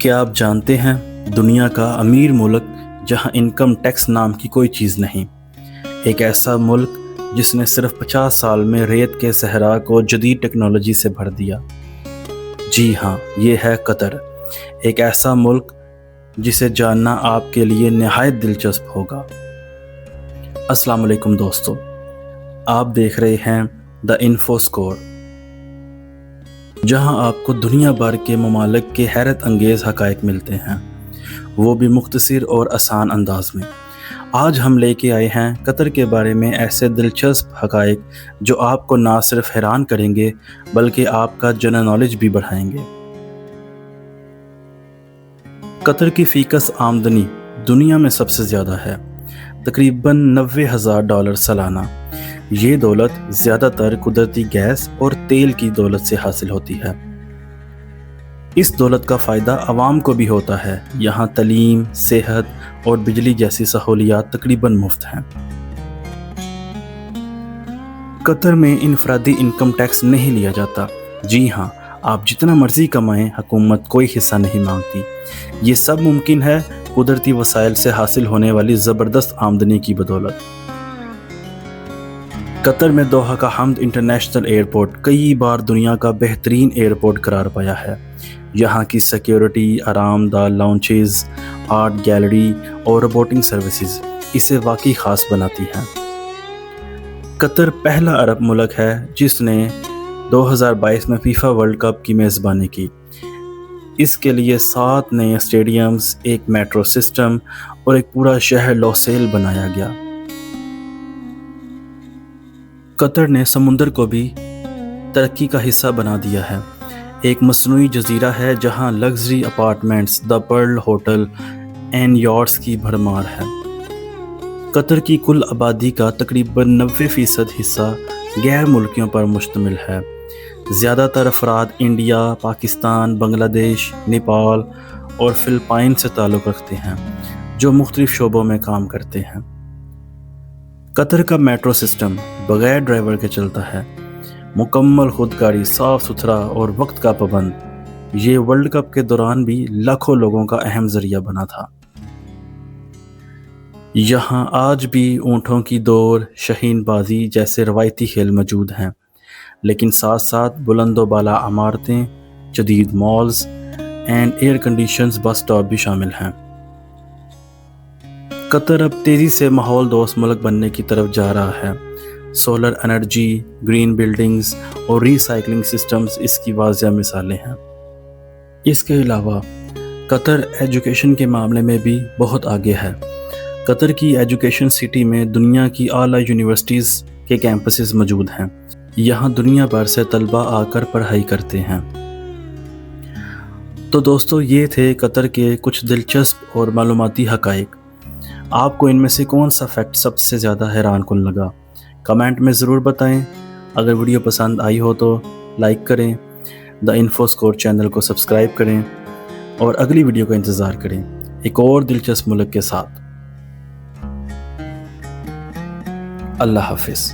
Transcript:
کیا آپ جانتے ہیں دنیا کا امیر ملک جہاں انکم ٹیکس نام کی کوئی چیز نہیں، ایک ایسا ملک جس نے صرف 50 سال میں ریت کے صحرا کو جدید ٹیکنالوجی سے بھر دیا؟ جی ہاں، یہ ہے قطر، ایک ایسا ملک جسے جاننا آپ کے لیے نہایت دلچسپ ہوگا۔ السلام علیکم دوستو، آپ دیکھ رہے ہیں دا انفو اسکور، جہاں آپ کو دنیا بھر کے ممالک کے حیرت انگیز حقائق ملتے ہیں، وہ بھی مختصر اور آسان انداز میں۔ آج ہم لے کے آئے ہیں قطر کے بارے میں ایسے دلچسپ حقائق جو آپ کو نہ صرف حیران کریں گے بلکہ آپ کا جنرل نالج بھی بڑھائیں گے۔ قطر کی فیکس آمدنی دنیا میں سب سے زیادہ ہے، تقریباً $90,000 سالانہ۔ یہ دولت زیادہ تر قدرتی گیس اور تیل کی دولت سے حاصل ہوتی ہے۔ اس دولت کا فائدہ عوام کو بھی ہوتا ہے، یہاں تعلیم، صحت اور بجلی جیسی سہولیات تقریباً مفت ہیں۔ قطر میں انفرادی انکم ٹیکس نہیں لیا جاتا۔ جی ہاں، آپ جتنا مرضی کمائیں، حکومت کوئی حصہ نہیں مانگتی۔ یہ سب ممکن ہے قدرتی وسائل سے حاصل ہونے والی زبردست آمدنی کی بدولت۔ قطر میں دوحہ کا حمد انٹرنیشنل ایئرپورٹ کئی بار دنیا کا بہترین ایئرپورٹ قرار پایا ہے۔ یہاں کی سیکیورٹی، آرام دہ لاؤنجز، آرٹ گیلری اور روبوٹنگ سروسز اسے واقعی خاص بناتی ہیں۔ قطر پہلا عرب ملک ہے جس نے 2022 میں فیفا ورلڈ کپ کی میزبانی کی۔ اس کے لیے 7 نئے اسٹیڈیمز، ایک میٹرو سسٹم اور ایک پورا شہر لوسیل بنایا گیا۔ قطر نے سمندر کو بھی ترقی کا حصہ بنا دیا ہے۔ ایک مصنوعی جزیرہ ہے جہاں luxury apartments, the Pearl hotel and yards کی بھرمار ہے۔ قطر کی کل آبادی کا تقریباً 90% حصہ غیر ملکیوں پر مشتمل ہے۔ زیادہ تر افراد انڈیا، پاکستان، بنگلہ دیش، نیپال اور فلپائن سے تعلق رکھتے ہیں، جو مختلف شعبوں میں کام کرتے ہیں۔ قطر کا میٹرو سسٹم بغیر ڈرائیور کے چلتا ہے، مکمل خودکاری، صاف ستھرا اور وقت کا پابند۔ یہ ورلڈ کپ کے دوران بھی لاکھوں لوگوں کا اہم ذریعہ بنا تھا۔ یہاں آج بھی اونٹوں کی دوڑ، شہین بازی جیسے روایتی کھیل موجود ہیں، لیکن ساتھ ساتھ بلند و بالا عمارتیں، جدید malls and air conditions bus stop بھی شامل ہیں۔ قطر اب تیزی سے ماحول دوست ملک بننے کی طرف جا رہا ہے۔ سولر انرجی، گرین بلڈنگز اور ری سائیکلنگ سسٹمز اس کی واضح مثالیں ہیں۔ اس کے علاوہ قطر ایجوکیشن کے معاملے میں بھی بہت آگے ہے۔ قطر کی ایجوکیشن سٹی میں دنیا کی اعلیٰ یونیورسٹیز کے کیمپسز موجود ہیں۔ یہاں دنیا بھر سے طلباء آ کر پڑھائی کرتے ہیں۔ تو دوستو، یہ تھے قطر کے کچھ دلچسپ اور معلوماتی حقائق۔ آپ کو ان میں سے کون سا فیکٹ سب سے زیادہ حیران کن لگا؟ کمنٹ میں ضرور بتائیں۔ اگر ویڈیو پسند آئی ہو تو لائک کریں، دا انفو اسکور چینل کو سبسکرائب کریں اور اگلی ویڈیو کا انتظار کریں ایک اور دلچسپ ملک کے ساتھ۔ اللہ حافظ۔